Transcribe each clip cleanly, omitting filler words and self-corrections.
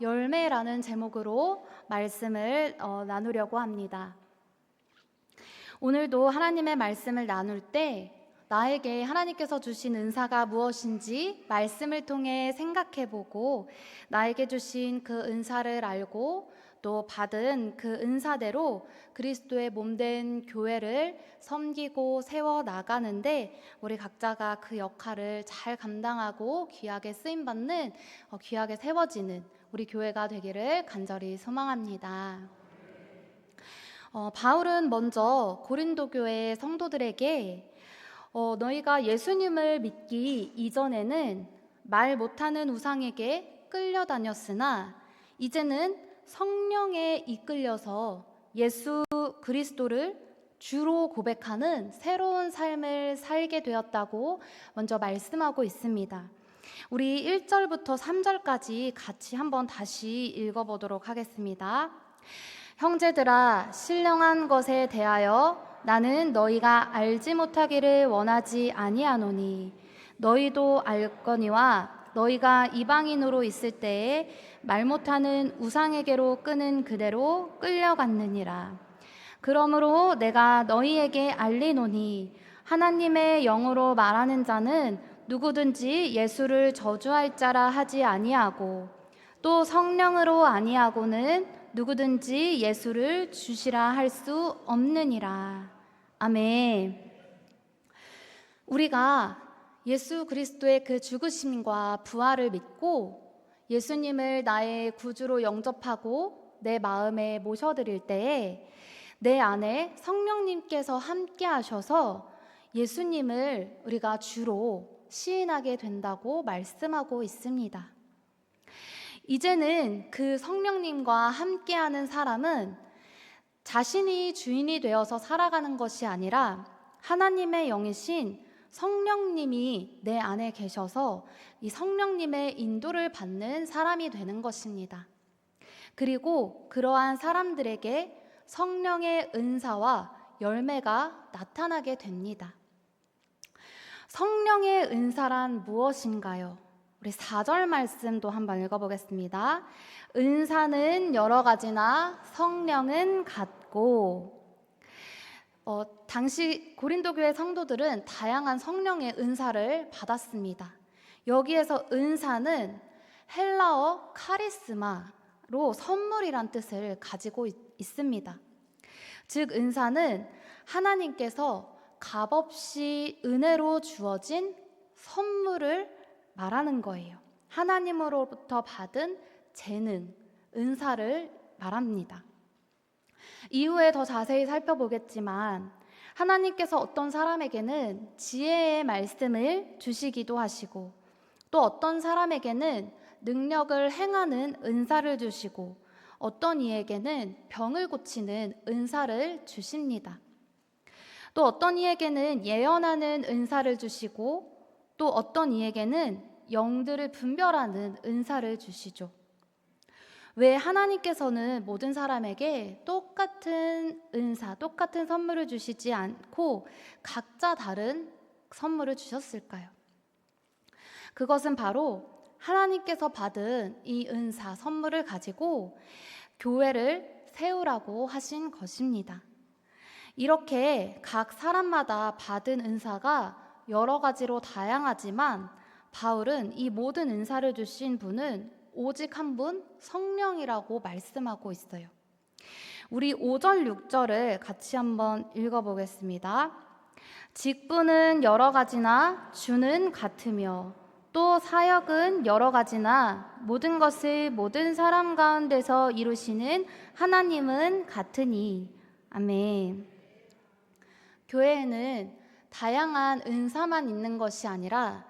열매라는 제목으로 말씀을 나누려고 합니다. 오늘도 하나님의 말씀을 나눌 때 나에게 하나님께서 주신 은사가 무엇인지 말씀을 통해 생각해보고 나에게 주신 그 은사를 알고 또 받은 그 은사대로 그리스도의 몸된 교회를 섬기고 세워나가는데 우리 각자가 그 역할을 잘 감당하고 귀하게 쓰임받는 귀하게 세워지는 우리 교회가 되기를 간절히 소망합니다. 바울은 먼저 고린도 교회 성도들에게 너희가 예수님을 믿기 이전에는 말 못하는 우상에게 끌려다녔으나 이제는 성령에 이끌려서 예수 그리스도를 주로 고백하는 새로운 삶을 살게 되었다고 먼저 말씀하고 있습니다. 우리 1절부터 3절까지 같이 한번 다시 읽어보도록 하겠습니다. 형제들아, 신령한 것에 대하여 나는 너희가 알지 못하기를 원하지 아니하노니 너희도 알거니와 너희가 이방인으로 있을 때에 말 못하는 우상에게로 끄는 그대로 끌려갔느니라. 그러므로 내가 너희에게 알리노니 하나님의 영으로 말하는 자는 누구든지 예수를 저주할 자라 하지 아니하고 또 성령으로 아니하고는 누구든지 예수를 주시라 할 수 없느니라. 아멘. 우리가 예수 그리스도의 그 죽으심과 부활을 믿고 예수님을 나의 구주로 영접하고 내 마음에 모셔드릴 때에 내 안에 성령님께서 함께 하셔서 예수님을 우리가 주로 시인하게 된다고 말씀하고 있습니다. 이제는 그 성령님과 함께하는 사람은 자신이 주인이 되어서 살아가는 것이 아니라 하나님의 영이신 성령님이 내 안에 계셔서 이 성령님의 인도를 받는 사람이 되는 것입니다. 그리고 그러한 사람들에게 성령의 은사와 열매가 나타나게 됩니다. 성령의 은사란 무엇인가요? 우리 4절 말씀도 한번 읽어보겠습니다. 은사는 여러 가지나 성령은 같고 당시 고린도 교회 성도들은 다양한 성령의 은사를 받았습니다. 여기에서 은사는 헬라어 카리스마로 선물이란 뜻을 가지고 있습니다. 즉 은사는 하나님께서 값없이 은혜로 주어진 선물을 말하는 거예요. 하나님으로부터 받은 재능, 은사를 말합니다. 이후에 더 자세히 살펴보겠지만 하나님께서 어떤 사람에게는 지혜의 말씀을 주시기도 하시고 또 어떤 사람에게는 능력을 행하는 은사를 주시고 어떤 이에게는 병을 고치는 은사를 주십니다. 또 어떤 이에게는 예언하는 은사를 주시고 또 어떤 이에게는 영들을 분별하는 은사를 주시죠. 왜 하나님께서는 모든 사람에게 똑같은 은사, 똑같은 선물을 주시지 않고 각자 다른 선물을 주셨을까요? 그것은 바로 하나님께서 받은 이 은사, 선물을 가지고 교회를 세우라고 하신 것입니다. 이렇게 각 사람마다 받은 은사가 여러 가지로 다양하지만 바울은 이 모든 은사를 주신 분은 오직 한 분 성령이라고 말씀하고 있어요. 우리 5절, 6절을 같이 한번 읽어보겠습니다. 직분은 여러 가지나 주는 같으며 또 사역은 여러 가지나 모든 것을 모든 사람 가운데서 이루시는 하나님은 같으니. 아멘. 교회에는 다양한 은사만 있는 것이 아니라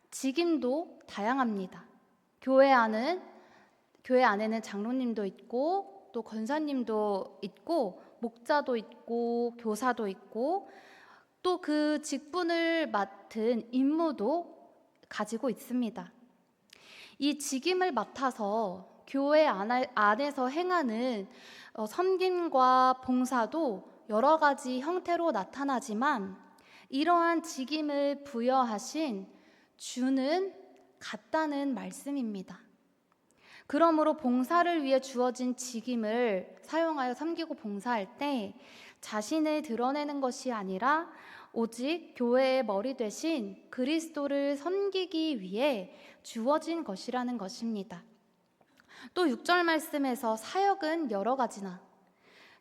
직임도 다양합니다. 교회 안에는 장로님도 있고 또 권사님도 있고 목자도 있고 교사도 있고 또 그 직분을 맡은 임무도 가지고 있습니다. 이 직임을 맡아서 교회 안에서 행하는 섬김과 봉사도 여러 가지 형태로 나타나지만 이러한 직임을 부여하신 주는 같다는 말씀입니다. 그러므로 봉사를 위해 주어진 직임을 사용하여 섬기고 봉사할 때 자신을 드러내는 것이 아니라 오직 교회의 머리 되신 그리스도를 섬기기 위해 주어진 것이라는 것입니다. 또 6절 말씀에서 사역은 여러 가지나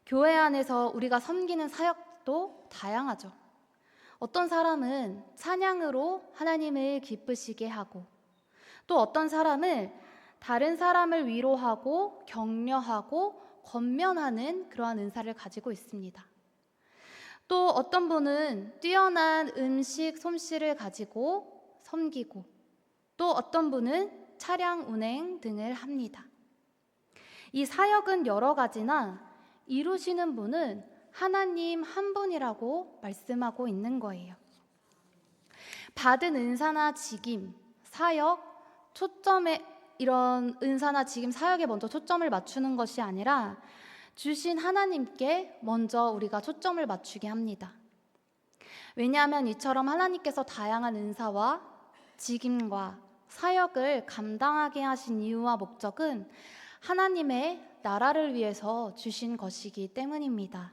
교회 안에서 우리가 섬기는 사역도 다양하죠. 어떤 사람은 찬양으로 하나님을 기쁘시게 하고, 또 어떤 사람은 다른 사람을 위로하고 격려하고 권면하는 그러한 은사를 가지고 있습니다. 또 어떤 분은 뛰어난 음식 솜씨를 가지고 섬기고, 또 어떤 분은 차량 운행 등을 합니다. 이 사역은 여러 가지나 이루시는 분은 하나님 한 분이라고 말씀하고 있는 거예요. 받은 은사나 직임, 사역, 초점에 이런 은사나 직임, 사역에 먼저 초점을 맞추는 것이 아니라 주신 하나님께 먼저 우리가 초점을 맞추게 합니다. 왜냐하면 이처럼 하나님께서 다양한 은사와 직임과 사역을 감당하게 하신 이유와 목적은 하나님의 나라를 위해서 주신 것이기 때문입니다.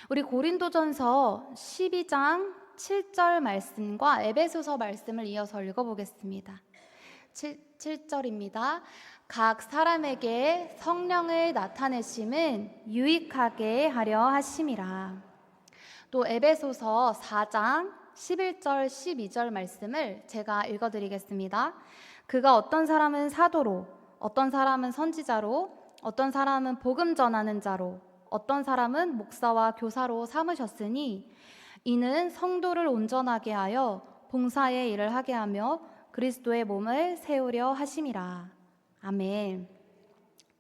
우리 고린도전서 12장 7절 말씀과 에베소서 말씀을 이어서 읽어보겠습니다. 7절입니다. 각 사람에게 성령을 나타내심은 유익하게 하려 하심이라. 또 에베소서 4장 11절 12절 말씀을 제가 읽어드리겠습니다. 그가 어떤 사람은 사도로, 어떤 사람은 선지자로, 어떤 사람은 복음 전하는 자로, 어떤 사람은 목사와 교사로 삼으셨으니 이는 성도를 온전하게 하여 봉사의 일을 하게 하며 그리스도의 몸을 세우려 하심이라. 아멘.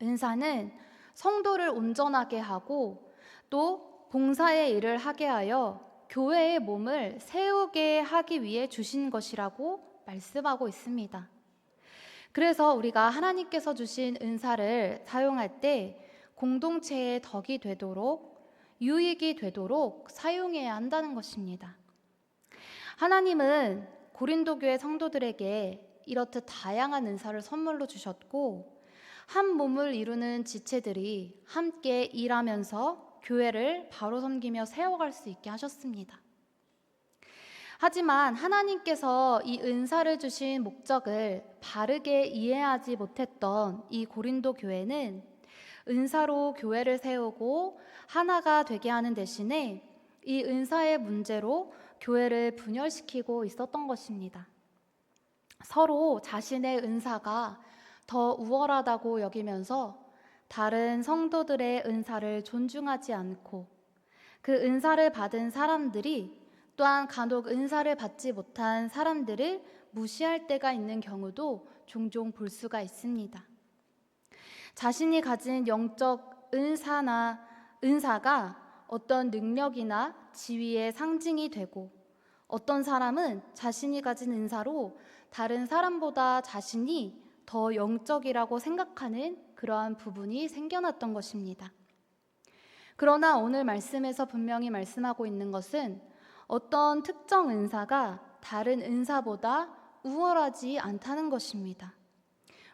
은사는 성도를 온전하게 하고 또 봉사의 일을 하게 하여 교회의 몸을 세우게 하기 위해 주신 것이라고 말씀하고 있습니다. 그래서 우리가 하나님께서 주신 은사를 사용할 때 공동체의 덕이 되도록, 유익이 되도록 사용해야 한다는 것입니다. 하나님은 고린도 교회 성도들에게 이렇듯 다양한 은사를 선물로 주셨고, 한 몸을 이루는 지체들이 함께 일하면서 교회를 바로 섬기며 세워갈 수 있게 하셨습니다. 하지만 하나님께서 이 은사를 주신 목적을 바르게 이해하지 못했던 이 고린도 교회는 은사로 교회를 세우고 하나가 되게 하는 대신에 이 은사의 문제로 교회를 분열시키고 있었던 것입니다. 서로 자신의 은사가 더 우월하다고 여기면서 다른 성도들의 은사를 존중하지 않고 그 은사를 받은 사람들이 또한 간혹 은사를 받지 못한 사람들을 무시할 때가 있는 경우도 종종 볼 수가 있습니다. 자신이 가진 영적 은사가 어떤 능력이나 지위의 상징이 되고, 어떤 사람은 자신이 가진 은사로 다른 사람보다 자신이 더 영적이라고 생각하는 그러한 부분이 생겨났던 것입니다. 그러나 오늘 말씀에서 분명히 말씀하고 있는 것은 어떤 특정 은사가 다른 은사보다 우월하지 않다는 것입니다.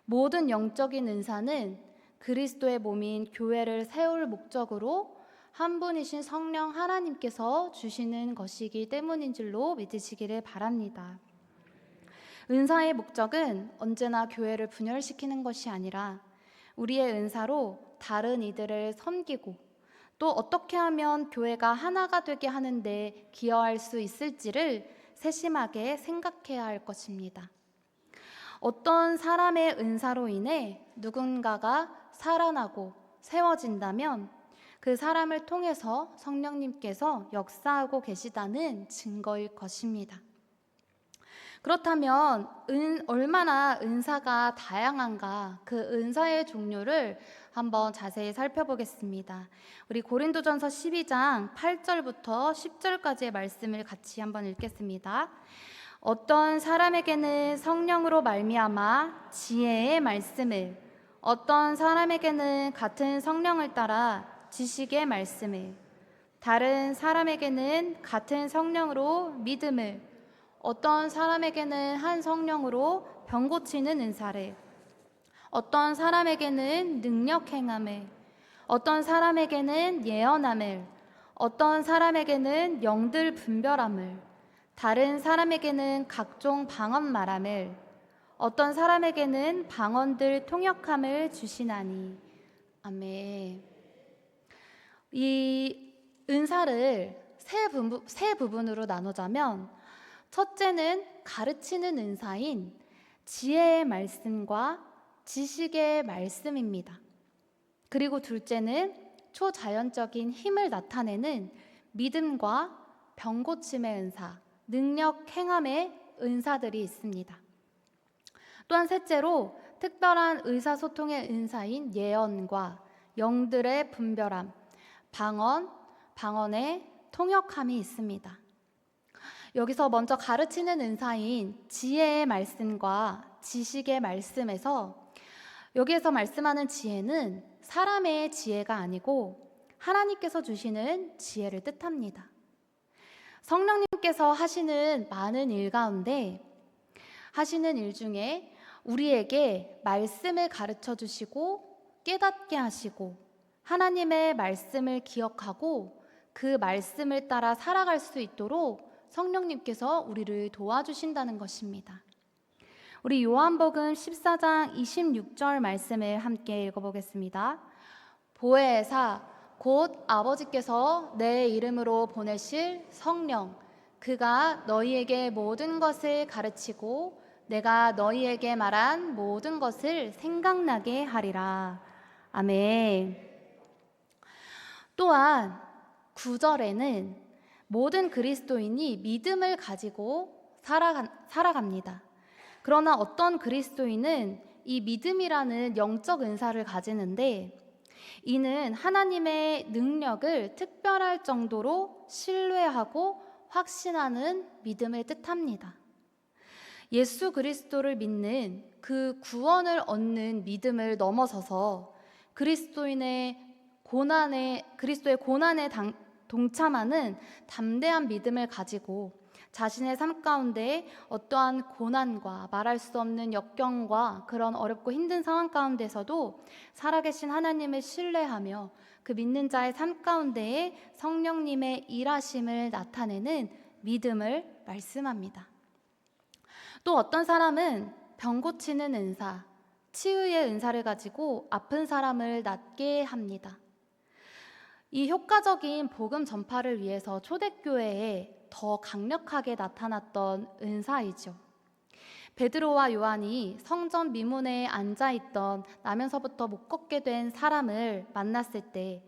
모든 영적인 은사는 그리스도의 몸인 교회를 세울 목적으로 한 분이신 성령 하나님께서 주시는 것이기 때문인 줄로 믿으시기를 바랍니다. 은사의 목적은 언제나 교회를 분열시키는 것이 아니라 우리의 은사로 다른 이들을 섬기고 또 어떻게 하면 교회가 하나가 되게 하는데 기여할 수 있을지를 세심하게 생각해야 할 것입니다. 어떤 사람의 은사로 인해 누군가가 살아나고 세워진다면 그 사람을 통해서 성령님께서 역사하고 계시다는 증거일 것입니다. 그렇다면 얼마나 은사가 다양한가, 그 은사의 종류를 한번 자세히 살펴보겠습니다. 우리 고린도전서 12장 8절부터 10절까지의 말씀을 같이 한번 읽겠습니다. 어떤 사람에게는 성령으로 말미암아 지혜의 말씀을, 어떤 사람에게는 같은 성령을 따라 지식의 말씀을, 다른 사람에게는 같은 성령으로 믿음을, 어떤 사람에게는 한 성령으로 병 고치는 은사를, 어떤 사람에게는 능력 행함을, 어떤 사람에게는 예언함을, 어떤 사람에게는 영들 분별함을, 다른 사람에게는 각종 방언 말함을, 어떤 사람에게는 방언들 통역함을 주시나니. 아멘. 이 은사를 세 부분으로 나누자면, 첫째는 가르치는 은사인 지혜의 말씀과 지식의 말씀입니다. 그리고 둘째는 초자연적인 힘을 나타내는 믿음과 병 고침의 은사, 능력 행함의 은사들이 있습니다. 또한 셋째로 특별한 의사소통의 은사인 예언과 영들의 분별함, 방언의 통역함이 있습니다. 여기서 먼저 가르치는 은사인 지혜의 말씀과 지식의 말씀에서, 여기에서 말씀하는 지혜는 사람의 지혜가 아니고 하나님께서 주시는 지혜를 뜻합니다. 성령님께서 하시는 많은 일 가운데 하시는 일 중에 우리에게 말씀을 가르쳐 주시고 깨닫게 하시고 하나님의 말씀을 기억하고 그 말씀을 따라 살아갈 수 있도록 성령님께서 우리를 도와주신다는 것입니다. 우리 요한복음 14장 26절 말씀을 함께 읽어보겠습니다. 보혜사 곧 아버지께서 내 이름으로 보내실 성령, 그가 너희에게 모든 것을 가르치고 내가 너희에게 말한 모든 것을 생각나게 하리라. 아멘. 또한 9절에는 모든 그리스도인이 믿음을 가지고 살아갑니다. 그러나 어떤 그리스도인은 이 믿음이라는 영적 은사를 가지는데, 이는 하나님의 능력을 특별할 정도로 신뢰하고 확신하는 믿음을 뜻합니다. 예수 그리스도를 믿는 그 구원을 얻는 믿음을 넘어서서 그리스도의 고난에 동참하는 담대한 믿음을 가지고 자신의 삶 가운데 어떠한 고난과 말할 수 없는 역경과 그런 어렵고 힘든 상황 가운데서도 살아계신 하나님을 신뢰하며 그 믿는 자의 삶 가운데에 성령님의 일하심을 나타내는 믿음을 말씀합니다. 또 어떤 사람은 병 고치는 은사, 치유의 은사를 가지고 아픈 사람을 낫게 합니다. 이 효과적인 복음 전파를 위해서 초대교회에 더 강력하게 나타났던 은사이죠. 베드로와 요한이 성전 미문에 앉아있던 나면서부터 못 걷게 된 사람을 만났을 때,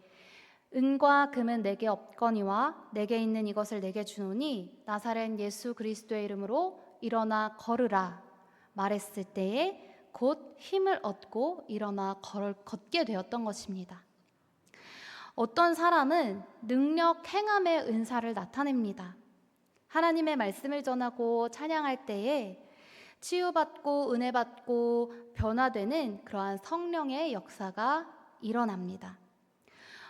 은과 금은 내게 없거니와 내게 있는 이것을 내게 주노니 나사렛 예수 그리스도의 이름으로 일어나 걸으라 말했을 때에 곧 힘을 얻고 일어나 걷게 되었던 것입니다. 어떤 사람은 능력 행함의 은사를 나타냅니다. 하나님의 말씀을 전하고 찬양할 때에 치유받고 은혜받고 변화되는 그러한 성령의 역사가 일어납니다.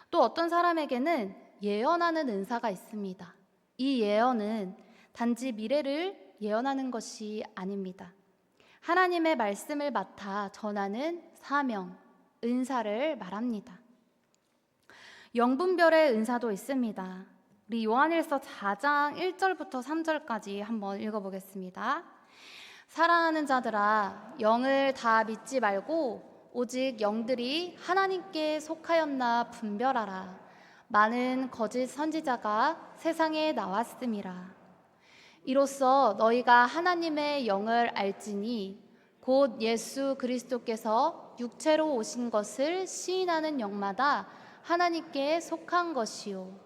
또 어떤 사람에게는 예언하는 은사가 있습니다. 이 예언은 단지 미래를 예언하는 것이 아닙니다. 하나님의 말씀을 맡아 전하는 사명, 은사를 말합니다. 영분별의 은사도 있습니다. 우리 요한일서 4장 1절부터 3절까지 한번 읽어보겠습니다. 사랑하는 자들아, 영을 다 믿지 말고 오직 영들이 하나님께 속하였나 분별하라. 많은 거짓 선지자가 세상에 나왔음이라. 이로써 너희가 하나님의 영을 알지니 곧 예수 그리스도께서 육체로 오신 것을 시인하는 영마다 하나님께 속한 것이요,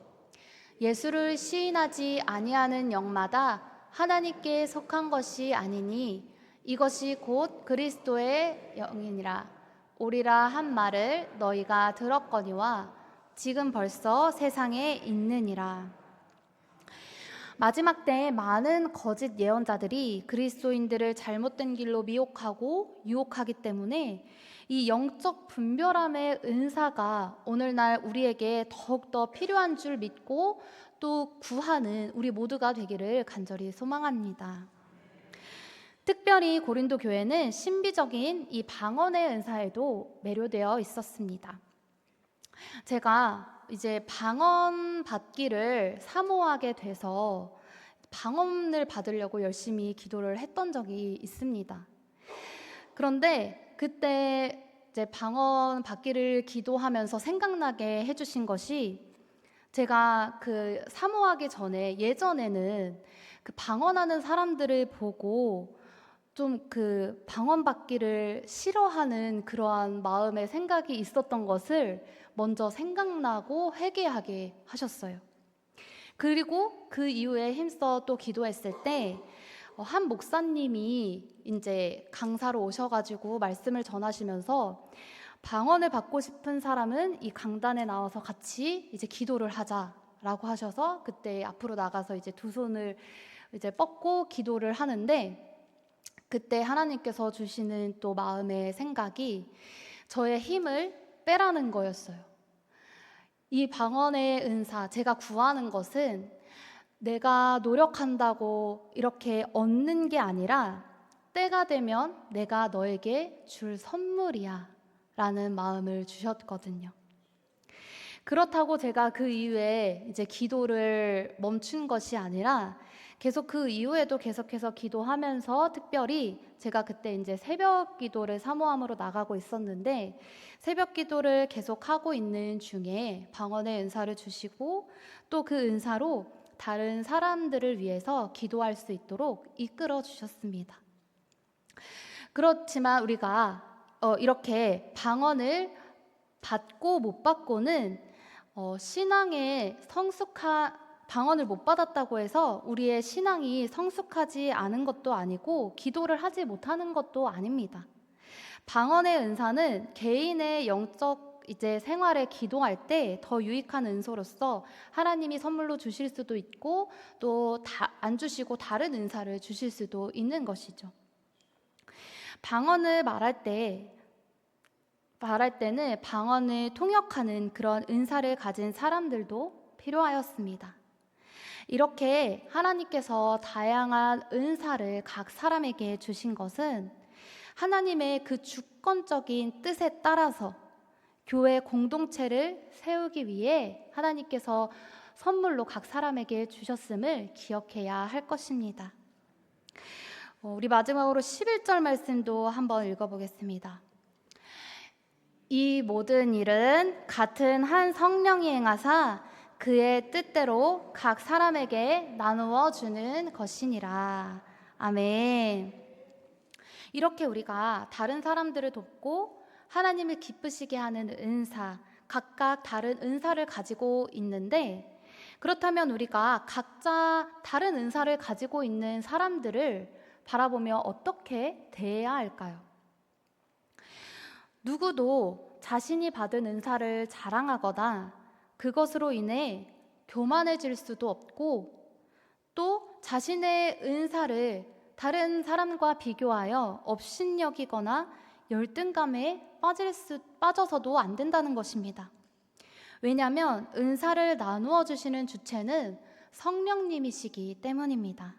예수를 시인하지 아니하는 영마다 하나님께 속한 것이 아니니 이것이 곧 그리스도의 영이니라. 오리라 한 말을 너희가 들었거니와 지금 벌써 세상에 있느니라. 마지막 때에 많은 거짓 예언자들이 그리스도인들을 잘못된 길로 미혹하고 유혹하기 때문에 이 영적 분별함의 은사가 오늘날 우리에게 더욱더 필요한 줄 믿고 또 구하는 우리 모두가 되기를 간절히 소망합니다. 특별히 고린도 교회는 신비적인 이 방언의 은사에도 매료되어 있었습니다. 제가 이제 방언 받기를 사모하게 돼서 방언을 받으려고 열심히 기도를 했던 적이 있습니다. 그런데 그때 이제 방언 받기를 기도하면서 생각나게 해주신 것이, 제가 그 사모하기 전에 예전에는 그 방언하는 사람들을 보고 좀 그 방언 받기를 싫어하는 그러한 마음의 생각이 있었던 것을 먼저 생각나고 회개하게 하셨어요. 그리고 그 이후에 힘써 또 기도했을 때 한 목사님이 이제 강사로 오셔가지고 말씀을 전하시면서, 방언을 받고 싶은 사람은 이 강단에 나와서 같이 이제 기도를 하자라고 하셔서, 그때 앞으로 나가서 이제 두 손을 이제 뻗고 기도를 하는데, 그때 하나님께서 주시는 또 마음의 생각이 저의 힘을 빼라는 거였어요. 이 방언의 은사, 제가 구하는 것은 내가 노력한다고 이렇게 얻는 게 아니라 때가 되면 내가 너에게 줄 선물이야 라는 마음을 주셨거든요. 그렇다고 제가 그 이후에 이제 기도를 멈춘 것이 아니라 계속 그 이후에도 계속해서 기도하면서, 특별히 제가 그때 이제 새벽 기도를 사모함으로 나가고 있었는데, 새벽 기도를 계속하고 있는 중에 방언의 은사를 주시고 또 그 은사로 다른 사람들을 위해서 기도할 수 있도록 이끌어 주셨습니다. 그렇지만 우리가 이렇게 방언을 받고 못 받고는 신앙의 방언을 못 받았다고 해서 우리의 신앙이 성숙하지 않은 것도 아니고 기도를 하지 못하는 것도 아닙니다. 방언의 은사는 개인의 영적 이제 생활에 기도할 때 더 유익한 은소로서 하나님이 선물로 주실 수도 있고, 또 안 주시고 다른 은사를 주실 수도 있는 것이죠. 방언을 말할 때는 방언을 통역하는 그런 은사를 가진 사람들도 필요하였습니다. 이렇게 하나님께서 다양한 은사를 각 사람에게 주신 것은 하나님의 그 주권적인 뜻에 따라서 교회 공동체를 세우기 위해 하나님께서 선물로 각 사람에게 주셨음을 기억해야 할 것입니다. 우리 마지막으로 11절 말씀도 한번 읽어보겠습니다. 이 모든 일은 같은 한 성령이 행하사 그의 뜻대로 각 사람에게 나누어 주는 것이니라. 아멘. 이렇게 우리가 다른 사람들을 돕고 하나님을 기쁘시게 하는 은사, 각각 다른 은사를 가지고 있는데, 그렇다면 우리가 각자 다른 은사를 가지고 있는 사람들을 바라보며 어떻게 대해야 할까요? 누구도 자신이 받은 은사를 자랑하거나 그것으로 인해 교만해질 수도 없고, 또 자신의 은사를 다른 사람과 비교하여 업신여기거나 열등감에 빠져서도 안 된다는 것입니다. 왜냐하면 은사를 나누어 주시는 주체는 성령님이시기 때문입니다.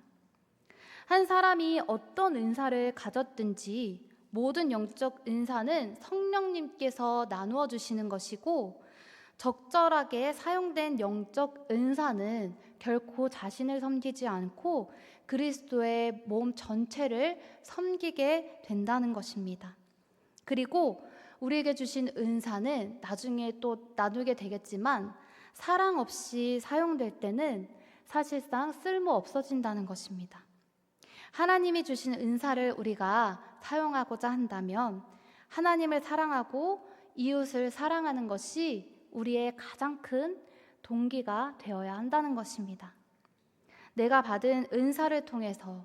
한 사람이 어떤 은사를 가졌든지 모든 영적 은사는 성령님께서 나누어 주시는 것이고, 적절하게 사용된 영적 은사는 결코 자신을 섬기지 않고 그리스도의 몸 전체를 섬기게 된다는 것입니다. 그리고 우리에게 주신 은사는 나중에 또 나누게 되겠지만, 사랑 없이 사용될 때는 사실상 쓸모 없어진다는 것입니다. 하나님이 주신 은사를 우리가 사용하고자 한다면 하나님을 사랑하고 이웃을 사랑하는 것이 우리의 가장 큰 동기가 되어야 한다는 것입니다. 내가 받은 은사를 통해서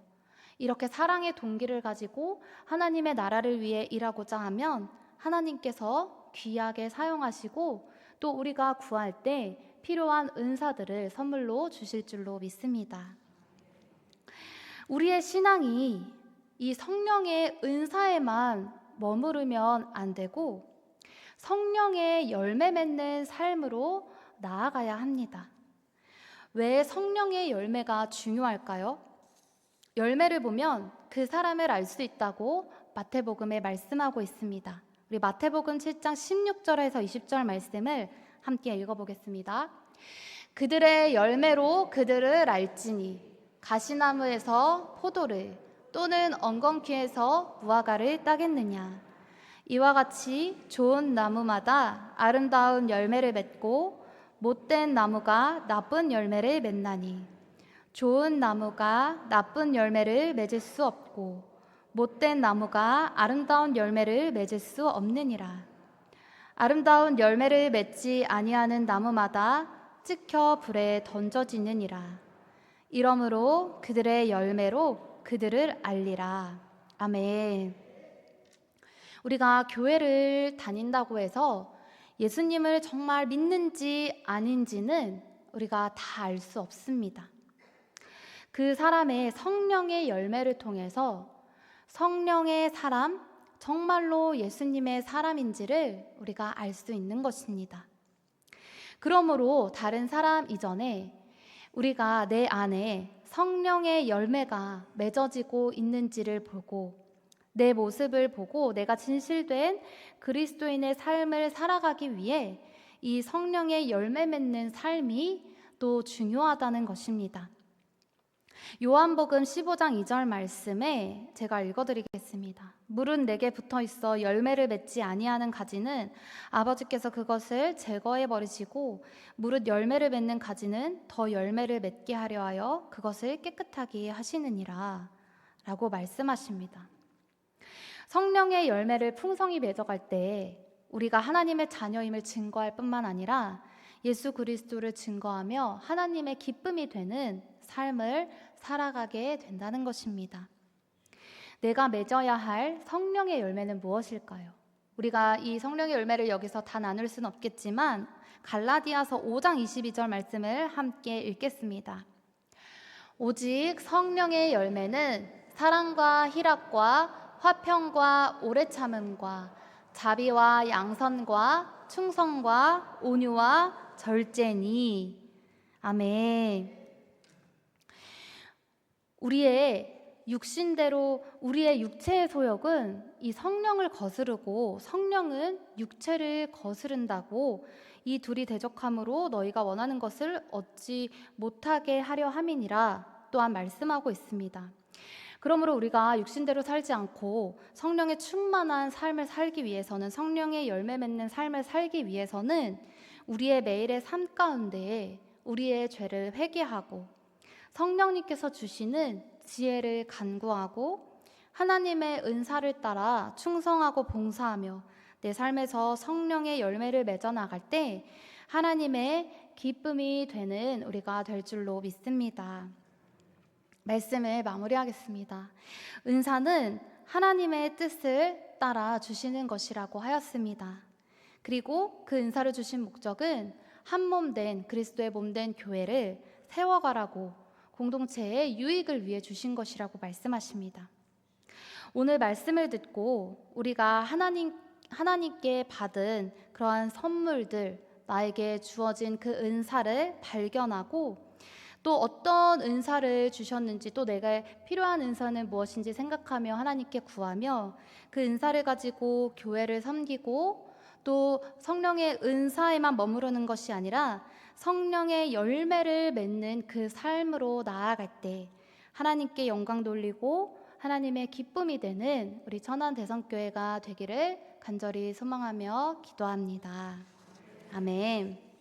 이렇게 사랑의 동기를 가지고 하나님의 나라를 위해 일하고자 하면 하나님께서 귀하게 사용하시고, 또 우리가 구할 때 필요한 은사들을 선물로 주실 줄로 믿습니다. 우리의 신앙이 이 성령의 은사에만 머무르면 안 되고 성령의 열매 맺는 삶으로 나아가야 합니다. 왜 성령의 열매가 중요할까요? 열매를 보면 그 사람을 알 수 있다고 마태복음에 말씀하고 있습니다. 우리 마태복음 7장 16절에서 20절 말씀을 함께 읽어보겠습니다. 그들의 열매로 그들을 알지니 가시나무에서 포도를 또는 엉겅퀴에서 무화과를 따겠느냐. 이와 같이 좋은 나무마다 아름다운 열매를 맺고 못된 나무가 나쁜 열매를 맺나니 좋은 나무가 나쁜 열매를 맺을 수 없고 못된 나무가 아름다운 열매를 맺을 수 없느니라. 아름다운 열매를 맺지 아니하는 나무마다 찍혀 불에 던져지느니라. 이러므로 그들의 열매로 그들을 알리라. 아멘. 우리가 교회를 다닌다고 해서 예수님을 정말 믿는지 아닌지는 우리가 다 알 수 없습니다. 그 사람의 성령의 열매를 통해서 성령의 사람, 정말로 예수님의 사람인지를 우리가 알 수 있는 것입니다. 그러므로 다른 사람 이전에 우리가 내 안에 성령의 열매가 맺어지고 있는지를 보고 내 모습을 보고 내가 진실된 그리스도인의 삶을 살아가기 위해 이 성령의 열매 맺는 삶이 또 중요하다는 것입니다. 요한복음 15장 2절 말씀에 제가 읽어드리겠습니다. 물은 내게 붙어있어 열매를 맺지 아니하는 가지는 아버지께서 그것을 제거해 버리시고 무릇 열매를 맺는 가지는 더 열매를 맺게 하려 하여 그것을 깨끗하게 하시느니라 라고 말씀하십니다. 성령의 열매를 풍성히 맺어갈 때 우리가 하나님의 자녀임을 증거할 뿐만 아니라 예수 그리스도를 증거하며 하나님의 기쁨이 되는 삶을 살아가게 된다는 것입니다. 내가 맺어야 할 성령의 열매는 무엇일까요? 우리가 이 성령의 열매를 여기서 다 나눌 수는 없겠지만 갈라디아서 5장 22절 말씀을 함께 읽겠습니다. 오직 성령의 열매는 사랑과 희락과 화평과 오래 참음과 자비와 양선과 충성과 온유와 절제니. 아멘. 우리의 육신대로 우리의 육체의 소욕은 이 성령을 거스르고 성령은 육체를 거스른다고 이 둘이 대적함으로 너희가 원하는 것을 얻지 못하게 하려 함이니라 또한 말씀하고 있습니다. 그러므로 우리가 육신대로 살지 않고 성령의 충만한 삶을 살기 위해서는 성령의 열매 맺는 삶을 살기 위해서는 우리의 매일의 삶 가운데 우리의 죄를 회개하고 성령님께서 주시는 지혜를 간구하고 하나님의 은사를 따라 충성하고 봉사하며 내 삶에서 성령의 열매를 맺어 나갈 때 하나님의 기쁨이 되는 우리가 될 줄로 믿습니다. 말씀을 마무리하겠습니다. 은사는 하나님의 뜻을 따라 주시는 것이라고 하였습니다. 그리고 그 은사를 주신 목적은 한 몸 된 그리스도의 몸 된 교회를 세워가라고 공동체의 유익을 위해 주신 것이라고 말씀하십니다. 오늘 말씀을 듣고 우리가 하나님께 받은 그러한 선물들, 나에게 주어진 그 은사를 발견하고 또 어떤 은사를 주셨는지 또 내가 필요한 은사는 무엇인지 생각하며 하나님께 구하며 그 은사를 가지고 교회를 섬기고 또 성령의 은사에만 머무르는 것이 아니라 성령의 열매를 맺는 그 삶으로 나아갈 때 하나님께 영광 돌리고 하나님의 기쁨이 되는 우리 천안대성교회가 되기를 간절히 소망하며 기도합니다. 아멘.